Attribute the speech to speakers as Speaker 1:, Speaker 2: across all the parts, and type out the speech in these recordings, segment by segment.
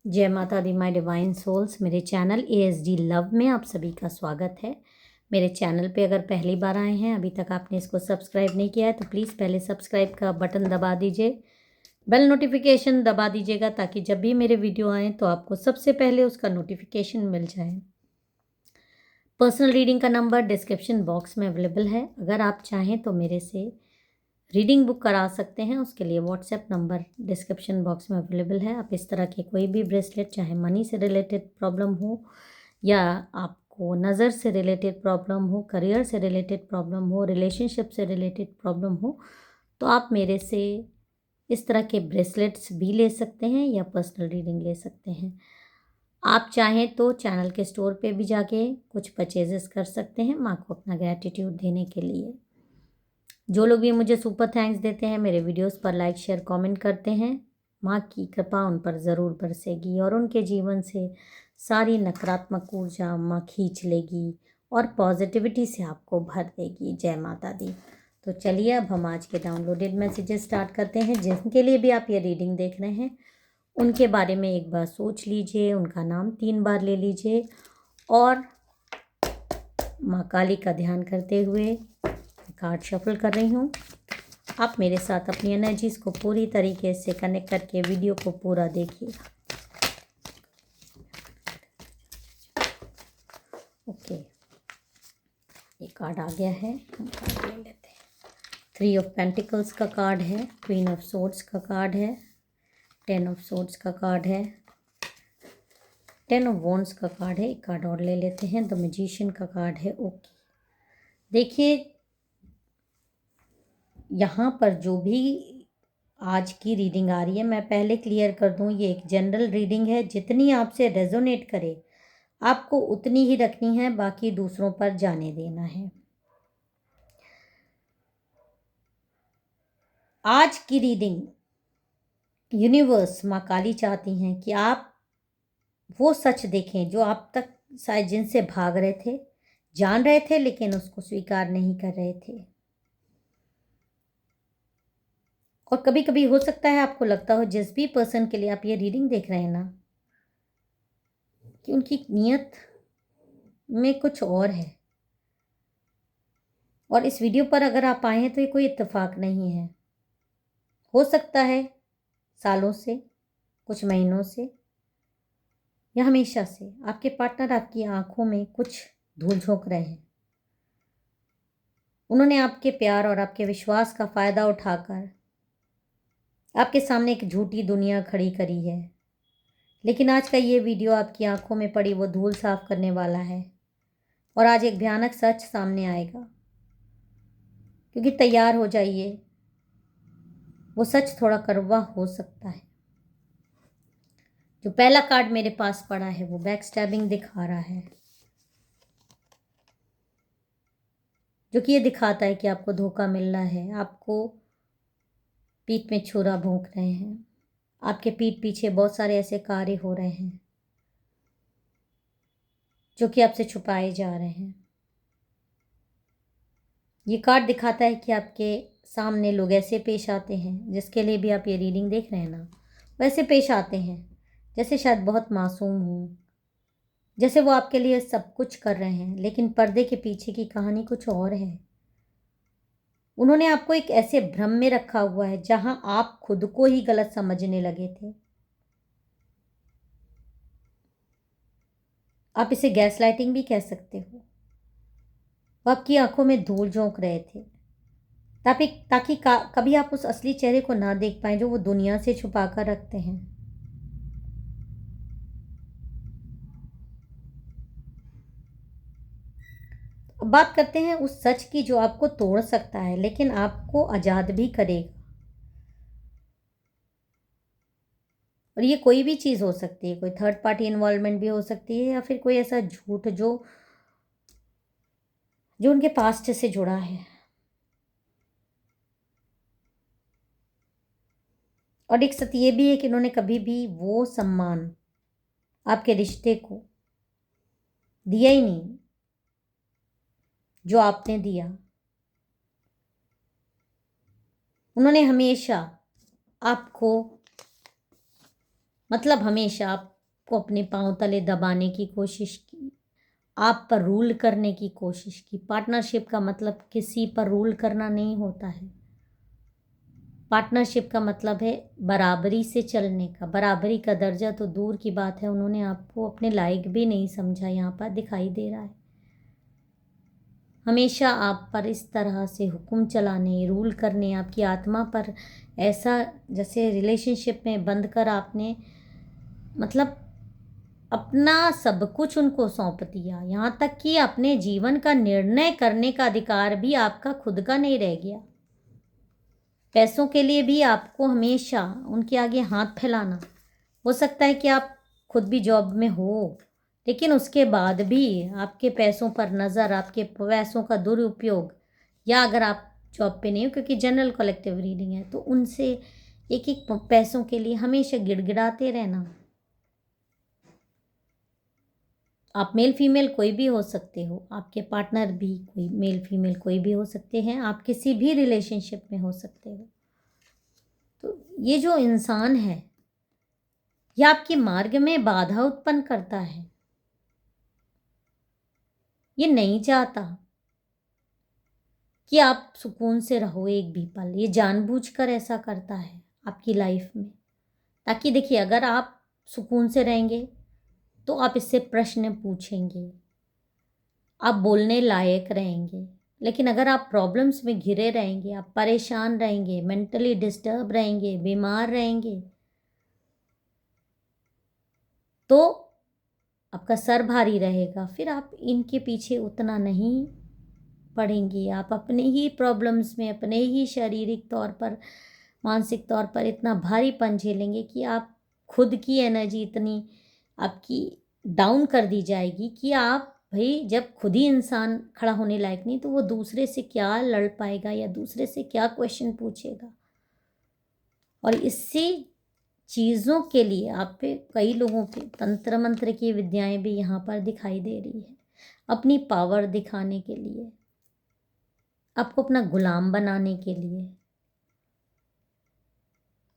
Speaker 1: जय माता दी my divine souls. मेरे चैनल ASD लव में आप सभी का स्वागत है। मेरे चैनल पे अगर पहली बार आए हैं, अभी तक आपने इसको सब्सक्राइब नहीं किया है तो प्लीज़ पहले सब्सक्राइब का बटन दबा दीजिए, बेल नोटिफिकेशन दबा दीजिएगा ताकि जब भी मेरे वीडियो आएँ तो आपको सबसे पहले उसका नोटिफिकेशन मिल जाए। पर्सनल रीडिंग का नंबर डिस्क्रिप्शन बॉक्स में अवेलेबल है। अगर आप चाहें तो मेरे से रीडिंग बुक करा सकते हैं, उसके लिए व्हाट्सएप नंबर डिस्क्रिप्शन बॉक्स में अवेलेबल है। आप इस तरह के कोई भी ब्रेसलेट, चाहे मनी से रिलेटेड प्रॉब्लम हो या आपको नज़र से रिलेटेड प्रॉब्लम हो, करियर से रिलेटेड प्रॉब्लम हो, रिलेशनशिप से रिलेटेड प्रॉब्लम हो, तो आप मेरे से इस तरह के ब्रेसलेट्स भी ले सकते हैं या पर्सनल रीडिंग ले सकते हैं। आप चाहें तो चैनल के स्टोर पे भी जाके कुछ परचेजेस कर सकते हैं माँ को अपना ग्रैटिट्यूड देने के लिए। जो लोग भी मुझे सुपर थैंक्स देते हैं, मेरे वीडियोस पर लाइक शेयर कमेंट करते हैं, माँ की कृपा उन पर ज़रूर बरसेगी और उनके जीवन से सारी नकारात्मक ऊर्जा माँ खींच लेगी और पॉजिटिविटी से आपको भर देगी। जय माता दी। तो चलिए अब हम आज के डाउनलोडेड मैसेजेस स्टार्ट करते हैं। जिनके लिए भी आप ये रीडिंग देख रहे हैं उनके बारे में एक बार सोच लीजिए, उनका नाम 3 बार ले लीजिए और माँ काली का ध्यान करते हुए कार्ड शफल कर रही हूँ। आप मेरे साथ अपनी एनर्जीज को पूरी तरीके से कनेक्ट करके वीडियो को पूरा देखिएगा। ओके, ये कार्ड आ गया है, हम कार्ड ले लेते हैं। 3 ऑफ पेंटिकल्स का कार्ड है, क्वीन ऑफ सोर्ड्स का कार्ड है, 10 ऑफ सोर्ड्स का कार्ड है, 10 ऑफ वॉन्ड्स का कार्ड है। एक कार्ड और ले लेते हैं, द मैजिशियन का कार्ड है। ओके, देखिए यहाँ पर जो भी आज की रीडिंग आ रही है, मैं पहले क्लियर कर दूँ, ये एक जनरल रीडिंग है। जितनी आपसे रेजोनेट करे आपको उतनी ही रखनी है, बाकी दूसरों पर जाने देना है। आज की रीडिंग यूनिवर्स माँ काली चाहती हैं कि आप वो सच देखें जो आप तक शायद जिनसे भाग रहे थे, जान रहे थे लेकिन उसको स्वीकार नहीं कर रहे थे। और कभी कभी हो सकता है आपको लगता हो जिस भी पर्सन के लिए आप ये रीडिंग देख रहे हैं ना, कि उनकी नीयत में कुछ और है। और इस वीडियो पर अगर आप आए हैं तो ये कोई इत्तेफाक नहीं है। हो सकता है सालों से, कुछ महीनों से या हमेशा से आपके पार्टनर आपकी आंखों में कुछ धूल झोंक रहे हैं। उन्होंने आपके प्यार और आपके विश्वास का फ़ायदा उठाकर आपके सामने एक झूठी दुनिया खड़ी करी है। लेकिन आज का ये वीडियो आपकी आंखों में पड़ी वो धूल साफ करने वाला है और आज एक भयानक सच सामने आएगा। क्योंकि तैयार हो जाइए, वो सच थोड़ा कड़वा हो सकता है। जो पहला कार्ड मेरे पास पड़ा है वो बैक स्टैबिंग दिखा रहा है, जो कि ये दिखाता है कि आपको धोखा मिल रहा है, आपको पीठ में छुरा भोंक रहे हैं, आपके पीठ पीछे बहुत सारे ऐसे कार्य हो रहे हैं जो कि आपसे छुपाए जा रहे हैं। ये कार्ड दिखाता है कि आपके सामने लोग ऐसे पेश आते हैं, जिसके लिए भी आप ये रीडिंग देख रहे हैं ना, वैसे पेश आते हैं जैसे शायद बहुत मासूम हो, जैसे वो आपके लिए सब कुछ कर रहे हैं, लेकिन पर्दे के पीछे की कहानी कुछ और है। उन्होंने आपको एक ऐसे भ्रम में रखा हुआ है जहां आप खुद को ही गलत समझने लगे थे। आप इसे गैसलाइटिंग भी कह सकते हो। वो आपकी आंखों में धूल झोंक रहे थे ताकि कभी आप उस असली चेहरे को ना देख पाए जो वो दुनिया से छुपा कर रखते हैं। अब बात करते हैं उस सच की जो आपको तोड़ सकता है लेकिन आपको आज़ाद भी करेगा। और ये कोई भी चीज़ हो सकती है, कोई थर्ड पार्टी इन्वॉल्वमेंट भी हो सकती है या फिर कोई ऐसा झूठ जो जो उनके पास्ट से जुड़ा है। और एक सत्य ये भी है कि उन्होंने कभी भी वो सम्मान आपके रिश्ते को दिया ही नहीं जो आपने दिया। उन्होंने हमेशा आपको, मतलब हमेशा को अपने पाँव तले दबाने की कोशिश की, आप पर रूल करने की कोशिश की। पार्टनरशिप का मतलब किसी पर रूल करना नहीं होता है। पार्टनरशिप का मतलब है बराबरी से चलने का। बराबरी का दर्जा तो दूर की बात है, उन्होंने आपको अपने लायक भी नहीं समझा, यहाँ पर दिखाई दे रहा है। हमेशा आप पर इस तरह से हुक्म चलाने, रूल करने, आपकी आत्मा पर ऐसा जैसे रिलेशनशिप में बंद कर आपने मतलब अपना सब कुछ उनको सौंप दिया, यहाँ तक कि अपने जीवन का निर्णय करने का अधिकार भी आपका खुद का नहीं रह गया। पैसों के लिए भी आपको हमेशा उनके आगे हाथ फैलाना। हो सकता है कि आप खुद भी जॉब में हो, लेकिन उसके बाद भी आपके पैसों पर नज़र, आपके पैसों का दुरुपयोग, या अगर आप जॉब पे नहीं हो, क्योंकि जनरल कलेक्टिव रीडिंग है, तो उनसे एक एक पैसों के लिए हमेशा गिड़गिड़ाते रहना। आप मेल फीमेल कोई भी हो सकते हो, आपके पार्टनर भी कोई मेल फीमेल कोई भी हो सकते हैं, आप किसी भी रिलेशनशिप में हो सकते हो। तो ये जो इंसान है, यह आपके मार्ग में बाधा उत्पन्न करता है। ये नहीं चाहता कि आप सुकून से रहो एक भी पल। ये जानबूझकर ऐसा करता है आपकी लाइफ में, ताकि देखिए अगर आप सुकून से रहेंगे तो आप इससे प्रश्न पूछेंगे, आप बोलने लायक रहेंगे। लेकिन अगर आप प्रॉब्लम्स में घिरे रहेंगे, आप परेशान रहेंगे, मेंटली डिस्टर्ब रहेंगे, बीमार रहेंगे, तो आपका सर भारी रहेगा। फिर आप इनके पीछे उतना नहीं पड़ेंगे। आप अपने ही प्रॉब्लम्स में, अपने ही शारीरिक तौर पर, मानसिक तौर पर इतना भारीपन झेलेंगे कि आप खुद की एनर्जी इतनी आपकी डाउन कर दी जाएगी कि आप भाई जब खुद ही इंसान खड़ा होने लायक नहीं, तो वो दूसरे से क्या लड़ पाएगा या दूसरे से क्या क्वेश्चन पूछेगा। और इसी चीज़ों के लिए आप पे कई लोगों पे तंत्र मंत्र की विद्याएं भी यहाँ पर दिखाई दे रही है, अपनी पावर दिखाने के लिए, आपको अपना गुलाम बनाने के लिए,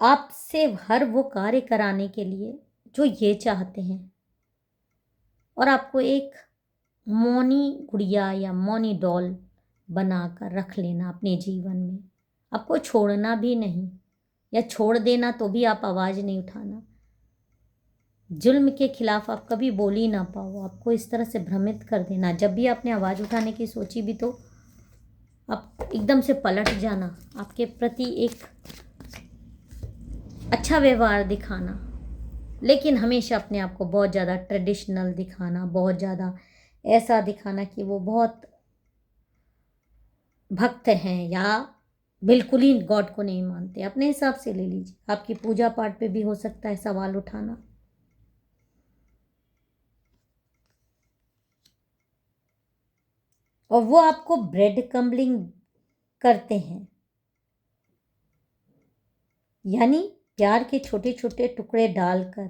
Speaker 1: आपसे हर वो कार्य कराने के लिए जो ये चाहते हैं, और आपको एक मौनी गुड़िया या मौनी डॉल बनाकर रख लेना अपने जीवन में। आपको छोड़ना भी नहीं, या छोड़ देना तो भी आप आवाज़ नहीं उठाना। जुल्म के खिलाफ आप कभी बोल ही ना पाओ, आपको इस तरह से भ्रमित कर देना। जब भी आपने आवाज़ उठाने की सोची भी तो आप एकदम से पलट जाना, आपके प्रति एक अच्छा व्यवहार दिखाना, लेकिन हमेशा अपने आप को बहुत ज़्यादा ट्रेडिशनल दिखाना, बहुत ज़्यादा ऐसा दिखाना कि वो बहुत भक्त हैं या बिल्कुल ही गॉड को नहीं मानते। अपने हिसाब से ले लीजिए, आपकी पूजा पाठ पे भी हो सकता है सवाल उठाना। और वो आपको ब्रेड क्रम्बलिंग करते हैं, यानी प्यार के छोटे छोटे टुकड़े डालकर,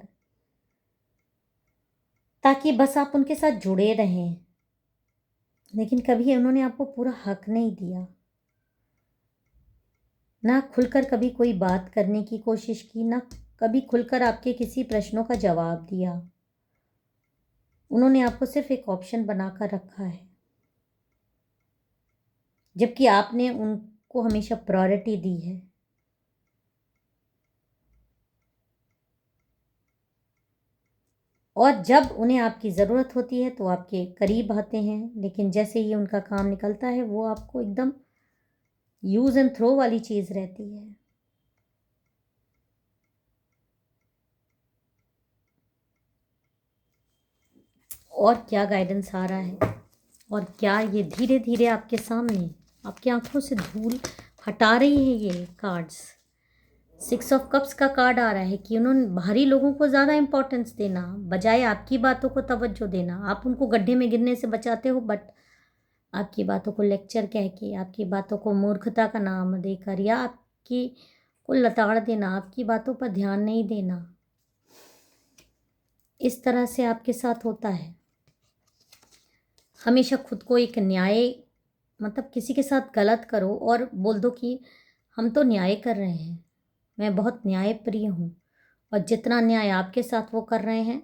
Speaker 1: ताकि बस आप उनके साथ जुड़े रहें। लेकिन कभी उन्होंने आपको पूरा हक नहीं दिया, ना खुलकर कभी कोई बात करने की कोशिश की, ना कभी खुलकर आपके किसी प्रश्नों का जवाब दिया। उन्होंने आपको सिर्फ एक ऑप्शन बनाकर रखा है, जबकि आपने उनको हमेशा प्रायोरिटी दी है। और जब उन्हें आपकी ज़रूरत होती है तो आपके करीब आते हैं, लेकिन जैसे ही उनका काम निकलता है वो आपको एकदम यूज़ एंड थ्रो वाली चीज़ रहती है। और क्या गाइडेंस आ रहा है, और क्या ये धीरे धीरे आपके सामने, आपकी आंखों से धूल हटा रही है ये कार्ड्स। 6 ऑफ कप्स का कार्ड आ रहा है कि उन्होंने बाहरी लोगों को ज़्यादा इंपॉर्टेंस देना बजाय आपकी बातों को तवज्जो देना। आप उनको गड्ढे में गिरने से बचाते हो, बट आपकी बातों को लेक्चर कह के, आपकी बातों को मूर्खता का नाम देकर, या आपकी को लताड़ देना, आपकी बातों पर ध्यान नहीं देना, इस तरह से आपके साथ होता है। हमेशा खुद को एक न्याय, मतलब किसी के साथ गलत करो और बोल दो कि हम तो न्याय कर रहे हैं, मैं बहुत न्यायप्रिय हूँ, और जितना न्याय आपके साथ वो कर रहे हैं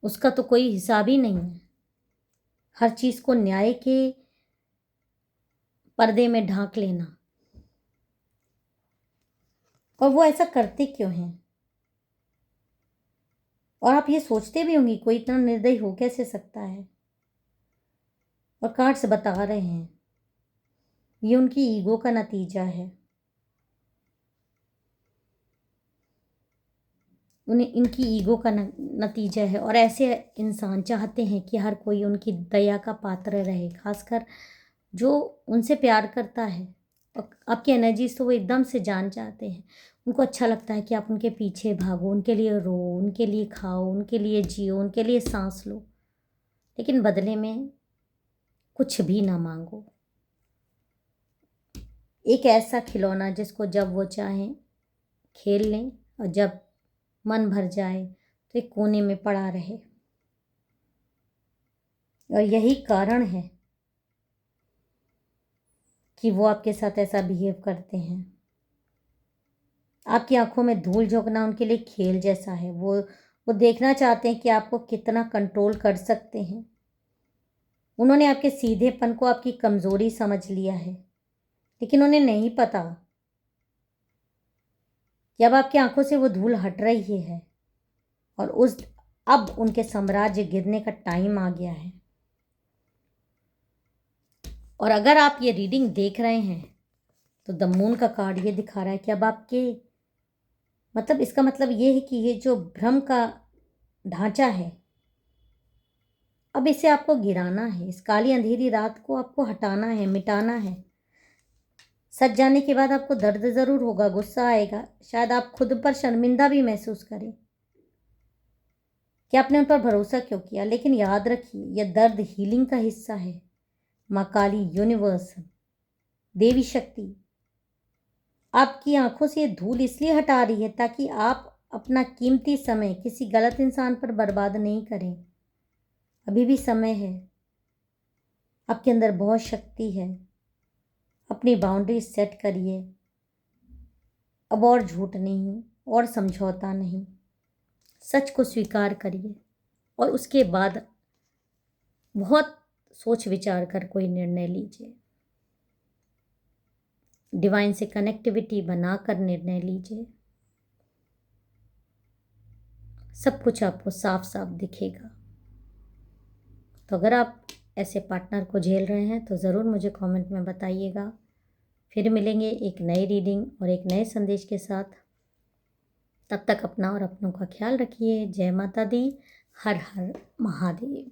Speaker 1: उसका तो कोई हिसाब ही नहीं है। हर चीज़ को न्याय के पर्दे में ढांक लेना। और वो ऐसा करते क्यों हैं? और आप ये सोचते भी होंगी कोई इतना निर्दयी हो कैसे सकता है। और कार्ड्स बता रहे हैं ये उनकी ईगो का नतीजा है। उन्हें इनकी ईगो का नतीजा है। और ऐसे इंसान चाहते हैं कि हर कोई उनकी दया का पात्र रहे, खासकर जो उनसे प्यार करता है। और आपकी एनर्जीज तो वो एकदम से जान जाते हैं। उनको अच्छा लगता है कि आप उनके पीछे भागो, उनके लिए रो, उनके लिए खाओ, उनके लिए जियो, उनके लिए सांस लो, लेकिन बदले में कुछ भी ना मांगो। एक ऐसा खिलौना जिसको जब वो चाहें खेल लें और जब मन भर जाए तो एक कोने में पड़ा रहे। और यही कारण है कि वो आपके साथ ऐसा बिहेव करते हैं। आपकी आंखों में धूल झोंकना उनके लिए खेल जैसा है। वो देखना चाहते हैं कि आपको कितना कंट्रोल कर सकते हैं। उन्होंने आपके सीधेपन को आपकी कमजोरी समझ लिया है, लेकिन उन्हें नहीं पता कि अब आपकी आंखों से वो धूल हट रही है और अब उनके साम्राज्य गिरने का टाइम आ गया है। और अगर आप ये रीडिंग देख रहे हैं तो द मून का कार्ड ये दिखा रहा है कि अब आपके इसका मतलब ये है कि ये जो भ्रम का ढांचा है, अब इसे आपको गिराना है। इस काली अंधेरी रात को आपको हटाना है, मिटाना है। सच जाने के बाद आपको दर्द ज़रूर होगा, गुस्सा आएगा, शायद आप खुद पर शर्मिंदा भी महसूस करें कि आपने उन पर भरोसा क्यों किया। लेकिन याद रखिए, यह दर्द हीलिंग का हिस्सा है। माँ काली, यूनिवर्स, देवी शक्ति आपकी आंखों से ये धूल इसलिए हटा रही है ताकि आप अपना कीमती समय किसी गलत इंसान पर बर्बाद नहीं करें। अभी भी समय है। आपके अंदर बहुत शक्ति है। अपनी बाउंड्री सेट करिए। अब और झूठ नहीं और समझौता नहीं, सच को स्वीकार करिए और उसके बाद बहुत सोच विचार कर कोई निर्णय लीजिए। डिवाइन से कनेक्टिविटी बनाकर निर्णय लीजिए। सब कुछ आपको साफ साफ दिखेगा। तो अगर आप ऐसे पार्टनर को झेल रहे हैं तो ज़रूर मुझे कमेंट में बताइएगा। फिर मिलेंगे एक नई रीडिंग और एक नए संदेश के साथ। तब तक अपना और अपनों का ख्याल रखिए। जय माता दी। हर हर महादेव।